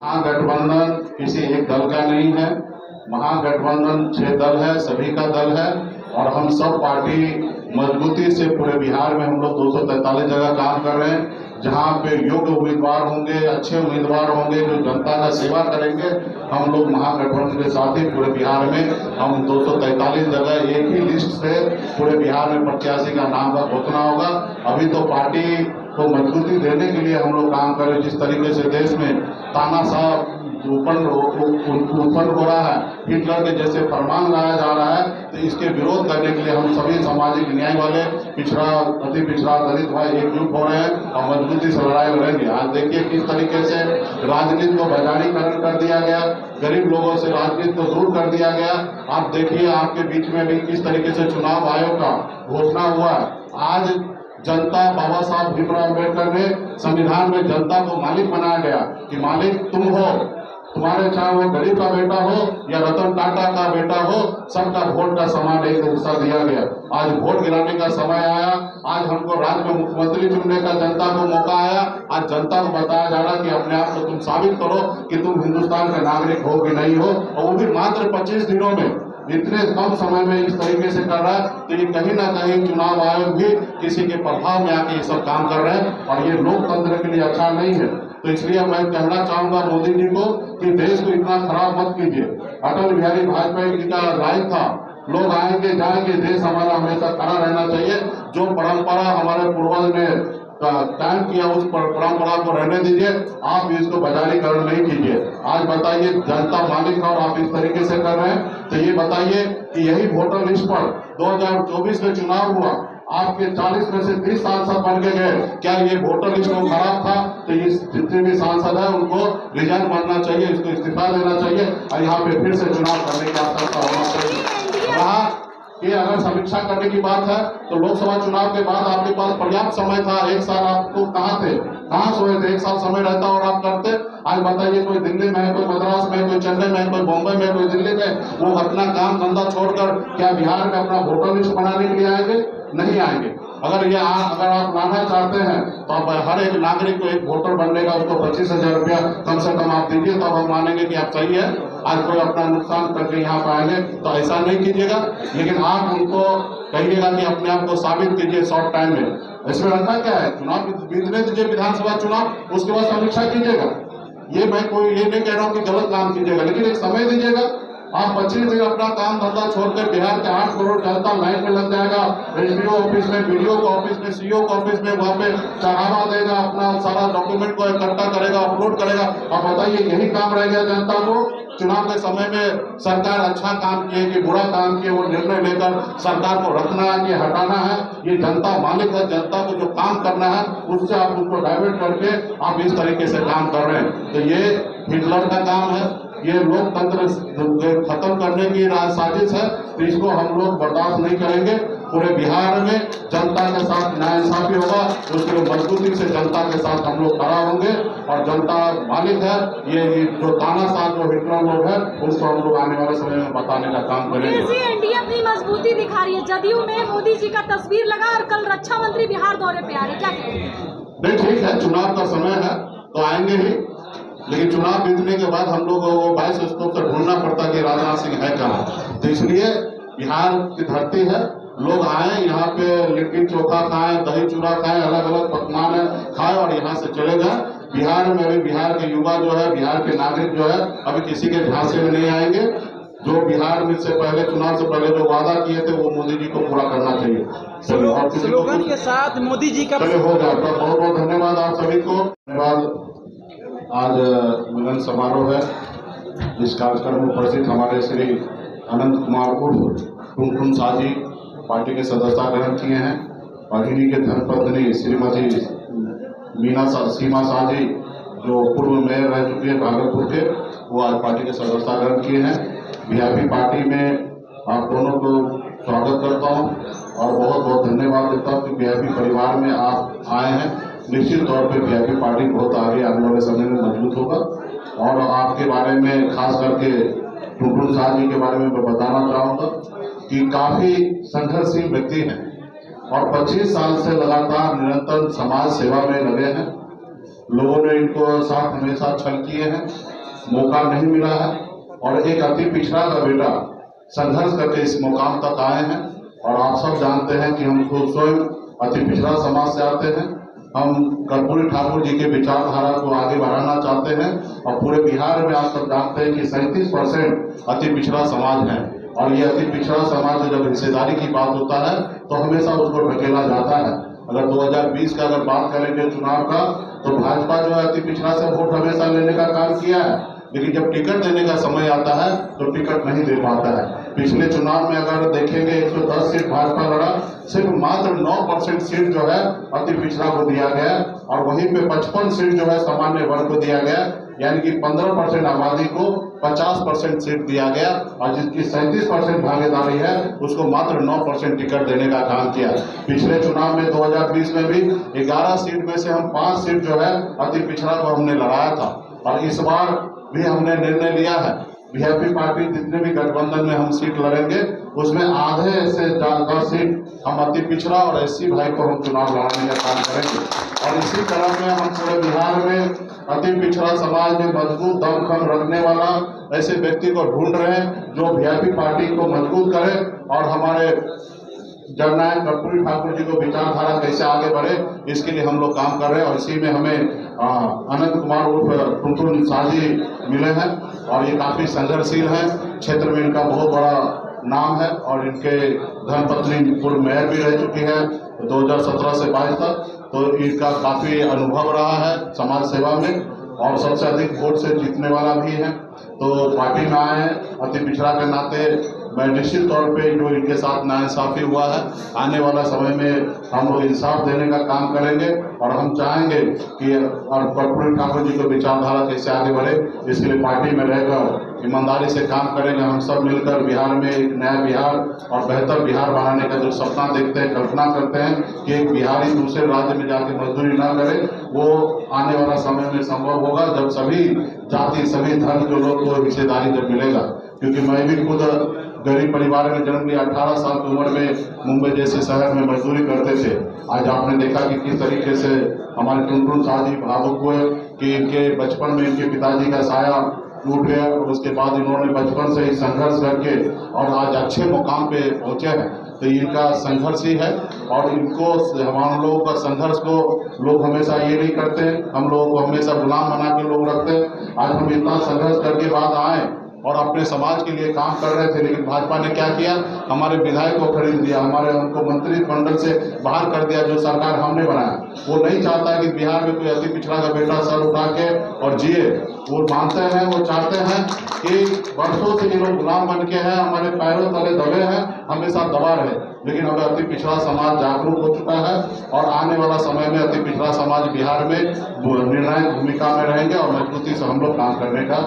महागठबंधन किसी एक दल का नहीं है। महागठबंधन 6 दल है, सभी का दल है और हम सब पार्टी मजबूती से पूरे बिहार में हम लोग 243 जगह काम कर रहे हैं। जहां पे योग्य उम्मीदवार होंगे, अच्छे उम्मीदवार होंगे जो जनता का सेवा करेंगे, हम लोग महागठबंधन के साथ ही पूरे बिहार में हम 243 जगह एक ही लिस्ट से पूरे बिहार में प्रत्याशी का नाम का घोषणा होगा। अभी तो पार्टी को मजबूती देने के लिए हम लोग काम कर रहे हैं। जिस तरीके से देश में तानाशाह उत्पन्न हो रहा है, हिटलर के जैसे फरमान लाया जा रहा है, तो इसके विरोध करने के लिए हम सभी सामाजिक न्याय वाले पिछड़ा, अति पिछड़ा, दलित भाई एकजुट हो रहे हैं और मजबूती से लड़ाई लड़ेंगे। आज देखिए किस तरीके से राजनीति को वैधानिकरण कर दिया गया, गरीब लोगों से राजनीति को दूर कर दिया गया। आप देखिए आपके बीच में भी किस तरीके से चुनाव आयोग का घोषणा हुआ। आज जनता, बाबा साहब भीमराव अम्बेडकर ने संविधान में जनता को मालिक बनाया गया कि मालिक तुम हो, तुम्हारे चाहे वो गरीब का बेटा हो या रतन टाटा का बेटा हो, सबका वोट का समान एक हिस्सा दिया गया। आज वोट गिराने का समय आया। आज हमको राज्य में मुख्यमंत्री चुनने का जनता को मौका आया। आज जनता को बताया जा रहा कि अपने आप को तुम साबित करो कि तुम हिंदुस्तान का नागरिक हो कि नहीं हो, और वो भी मात्र 25 दिनों में, इतने कम समय में इस तरीके से कर रहा है। तो ये कहीं ना कहीं चुनाव आयोग भी किसी के प्रभाव में आके ये सब काम कर रहे हैं और ये लोकतंत्र के लिए अच्छा नहीं है। तो इसलिए मैं कहना चाहूंगा मोदी जी को कि देश को इतना खराब मत कीजिए। अटल बिहारी वाजपेयी जी का राय था, लोग आएंगे जाएंगे, देश हमारा हमेशा खड़ा रहना चाहिए। जो परंपरा हमारे पूर्वज ने कायम किया, उस परंपरा को रहने दीजिए। आप इसको बाजारीकरण नहीं कीजिए। आज बताइए जनता मालिक है और आप इस तरीके से कर रहे हैं। तो ये बताइए कि यही वोटर लिस्ट पर 2024 में चुनाव हुआ, आपके 40 में से 30 सांसद बन के गए। क्या ये वोटर लिस्ट को खराब था? तो ये जितने भी सांसद है उनको रिजाइन करना चाहिए, इसको इस्तीफा देना चाहिए और यहाँ पे फिर से चुनाव करने की आवश्यकता होना चाहिए। ये अगर समीक्षा करने की बात है तो लोकसभा चुनाव के बाद आपके पास पर्याप्त समय था। 1 साल आपको कहाँ थे, कहाँ सोए थे? 1 साल समय रहता और आप करते। आज बताइए कोई दिल्ली में है, कोई मद्रास में, कोई चेन्नई में, कोई बॉम्बे में, कोई दिल्ली में, वो अपना काम धंधा छोड़कर क्या बिहार में अपना वोटर लिस्ट बनाने के लिए आएंगे? नहीं आएंगे। अगर आप लाना चाहते हैं तो आप हर एक नागरिक को एक वोटर बनने का उसको 25,000 रुपया कम से कम आप दीजिए, तब हम मानेंगे कि आप सही है। आज कोई अपना नुकसान करके यहाँ पर आएंगे तो ऐसा नहीं कीजिएगा। लेकिन आप उनको कहिएगा कि अपने आप को साबित कीजिए शॉर्ट टाइम में। इसमें रखा क्या है, चुनाव बीतने दीजिए, विधानसभा चुनाव, उसके बाद समीक्षा कीजिएगा। ये मैं कोई ये नहीं कह रहा हूँ कि गलत काम कीजिएगा, लेकिन एक समय दीजिएगा। आप 25 दिन अपना काम धंधा छोड़कर बिहार के 8 करोड़ जनता लाइन में लग जाएगा। एसडीओ ऑफिस में, बीडीओ के ऑफिस में, सीओ के ऑफिस में, वहाँ पे चढ़ावा देगा, अपना सारा डॉक्यूमेंट को इकट्ठा करेगा, अपलोड करेगा। अब बताइए यही काम रह गया जनता को? चुनाव के समय में सरकार अच्छा काम किए कि बुरा काम किए, वो निर्णय लेकर सरकार को रखना है कि हटाना है। ये जनता मालिक है, जनता को जो काम करना है उससे आप उसको डाइवर्ट करके आप इस तरीके से काम कर रहे हैं। तो ये हिटलर का काम है, ये लोकतंत्र खत्म करने की साजिश है। तो इसको हम लोग बर्दाश्त नहीं करेंगे। पूरे बिहार में जनता के साथ नाइंसाफी होगा, उसके लिए मजबूती से जनता के साथ हम लोग खड़ा होंगे और जनता मालिक है। ये जो तानाशाह जो हिटलर लोग है उसको हम लोग आने वाले समय में बताने का काम करेंगे। एनडीए अपनी मजबूती दिखा रही है। जदयू में मोदी जी का तस्वीर लगा और कल रक्षा मंत्री बिहार दौरे पे आ रहे, क्या कहेंगे? नहीं, ठीक है, चुनाव का समय है तो आएंगे ही, लेकिन चुनाव बीतने के बाद हम लोग को 22 स्कोप से ढूंढना पड़ता कि राजनाथ सिंह है कहाँ। तो इसलिए बिहार की धरती है, लोग आए यहाँ पे लिट्टी चोखा खाएं, दही चूड़ा खाएं, अलग अलग पकवान खाएं और यहाँ से चले जाएं। बिहार में अभी बिहार के युवा जो है, बिहार के नागरिक जो है, अभी किसी के झांसे में नहीं आएंगे। जो बिहार में से पहले, चुनाव से पहले जो वादा किए थे वो मोदी जी को पूरा करना चाहिए। स्लोगन के साथ मोदी जी का चले हो जाता। बहुत बहुत धन्यवाद आप सभी को। धन्यवाद। आज मिलन समारोह है। इस कार्यक्रम में उपस्थित हमारे श्री अनंत कुमार उर्फ टुनटुन शाह जी पार्टी के सदस्यता ग्रहण किए हैं और इन्हीं के धर्मपत्नी श्रीमती सीमा शाह जी जो पूर्व मेयर रह चुके हैं भागलपुर के, वो आज पार्टी के सदस्यता ग्रहण किए हैं। वीआईपी पार्टी में आप दोनों को स्वागत करता हूँ और बहुत बहुत धन्यवाद देता हूँ कि वीआईपी परिवार में आप आए हैं। निश्चित तौर पे वीआईपी पार्टी बहुत आगे आने वाले समय में मजबूत होगा। और आपके बारे में खास करके टुनटुन शाह जी के बारे में मैं बताना चाहूँगा कि काफ़ी संघर्षशील व्यक्ति हैं और 25 साल से लगातार निरंतर समाज सेवा में लगे हैं लोगों ने इनको साथ हमेशा छल किए हैं, मौका नहीं मिला है और एक अति पिछड़ा का बेटा संघर्ष करके इस मुकाम तक आए हैं। और आप सब जानते हैं कि हम खुद स्वयं अति पिछड़ा समाज से आते हैं। हम कर्पूरी ठाकुर जी के विचारधारा को आगे बढ़ाना चाहते हैं और पूरे बिहार में आप सब जानते हैं कि 37% अति पिछड़ा समाज है और ये अति पिछड़ा समाज जब हिस्सेदारी की बात होता है तो हमेशा उसको ढकेला जाता है। अगर 2020 का अगर बात करेंगे चुनाव का तो भाजपा जो है अति पिछड़ा से वोट हमेशा लेने का काम किया है, लेकिन जब टिकट देने का समय आता है तो टिकट नहीं दे पाता है। पिछले चुनाव में अगर देखेंगे 110 सीट भाजपा लड़ा, सिर्फ मात्र 9% सीट जो है अति पिछड़ा को दिया गया और वहीं पे 55 सीट जो है सामान्य वर्ग को दिया गया, यानी कि 15% आबादी को 50% सीट दिया गया और जिसकी 37% भागीदारी है उसको मात्र 9% टिकट देने का काम किया। पिछले चुनाव में 2020 में भी 11 सीट में से हम 5 सीट जो है अति पिछड़ा को हमने लड़ाया था और इस बार भी हमने निर्णय लिया है बीजेपी पार्टी जितने भी गठबंधन में हम सीट लड़ेंगे उसमें आधे से ज्यादा सीट हम अति पिछड़ा और एससी भाई को हम चुनाव लड़ाने का काम करेंगे। और इसी तरह में हम पूरे बिहार में अति पिछड़ा समाज में मजबूत दमखम रखने वाला ऐसे व्यक्ति को ढूंढ रहे हैं जो बीजेपी पार्टी को मजबूत करे और हमारे जननायक कर्पूरी ठाकुर जी को विचारधारा कैसे आगे बढ़े इसके लिए हम लोग काम कर रहे हैं। और इसी में हमें अनंत कुमार उर्फ टुनटुन साजी मिले हैं और ये काफी संघर्षशील हैं, क्षेत्र में इनका बहुत बड़ा नाम है और इनके धर्मपत्नी पूर्व मेयर भी रह चुकी है 2017 से 22 तक, तो इनका काफी अनुभव रहा है समाज सेवा में और सबसे अधिक वोट से जीतने वाला भी है। तो पार्टी में आए हैं अति पिछड़ा के नाते मैं निश्चित तौर पे जो इनके साथ नाइंसाफी हुआ है आने वाला समय में हम लोग इंसाफ देने का काम करेंगे और हम चाहेंगे कि और कर्पूरी ठाकुर जी को विचारधारा कैसे आगे बढ़े इसके लिए पार्टी में रहकर ईमानदारी से काम करेंगे। हम सब मिलकर बिहार में एक नया बिहार और बेहतर बिहार बनाने का जो सपना देखते हैं, कल्पना करते हैं कि एक बिहारी दूसरे राज्य में जाके मजदूरी ना करे, वो आने वाला समय में संभव होगा जब सभी जाति सभी धर्म के लोग को हिस्सेदारी जब मिलेगा। क्योंकि मैं भी खुद गरीब परिवार में जन्म लिया, 18 साल की उम्र में मुंबई जैसे शहर में मजदूरी करते थे। आज आपने देखा कि किस तरीके से हमारे टुनटुन साजी भावुक हुए कि इनके बचपन में इनके पिताजी का साया टूट गया और उसके बाद इन्होंने बचपन से ही संघर्ष करके और आज अच्छे मुकाम पे पहुंचे हैं। तो इनका संघर्ष ही है और इनको हम लोगों का संघर्ष को लोग हमेशा ये नहीं करते, हम लोगों को हमेशा गुलाम बना के लोग रखते हैं। आज हम इतना संघर्ष करके बाद आए और अपने समाज के लिए काम कर रहे थे, लेकिन भाजपा ने क्या किया, हमारे विधायक को खरीद दिया, हमारे उनको मंत्रिमंडल से बाहर कर दिया जो सरकार हमने बनाया। वो नहीं चाहता है कि बिहार में कोई अति पिछड़ा का बेटा सर उठा के और जिए। वो मानते हैं, वो चाहते हैं कि वर्षों से ये लोग गुलाम बन के हैं, हमारे पैरों तले दबे हैं, हमेशा दबा रहे। लेकिन अब अति पिछड़ा समाज जागरूक हो चुका है और आने वाला समय में अति पिछड़ा समाज बिहार में निर्णायक भूमिका में रहेंगे और मजबूती से हम लोग काम करने का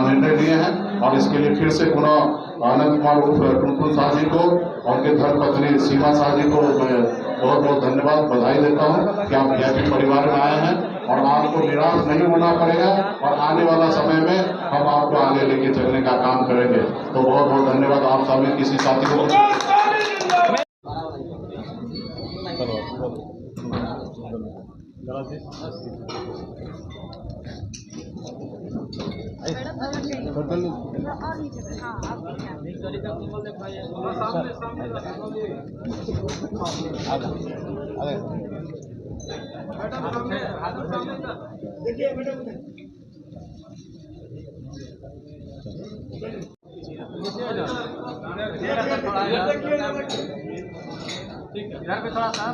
निर्णय लिए हैं। और इसके लिए फिर से पुनः अनंत कुमार उर्फ टुनटुन साजी को और उनके धर्मपत्नी सीमा साजी को मैं बहुत बहुत धन्यवाद बधाई देता हूँ कि आप बीजेपी परिवार में आए हैं और आपको निराश नहीं होना पड़ेगा और आने वाला समय में हम आपको आगे लेके चलने का काम करेंगे। तो बहुत बहुत धन्यवाद। आप सभी किसी साथी को इधर पे थोड़ा सा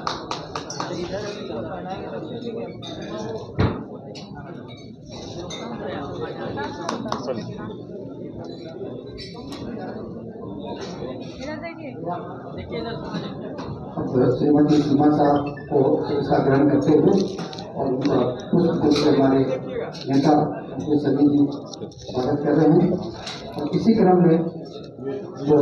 श्रीमती सीमा साहब को शिक्षा ग्रहण करते हुए और उनका पुष्प से हमारे नेता सभी जी स्वागत कर रहे हैं। और इसी क्रम में जो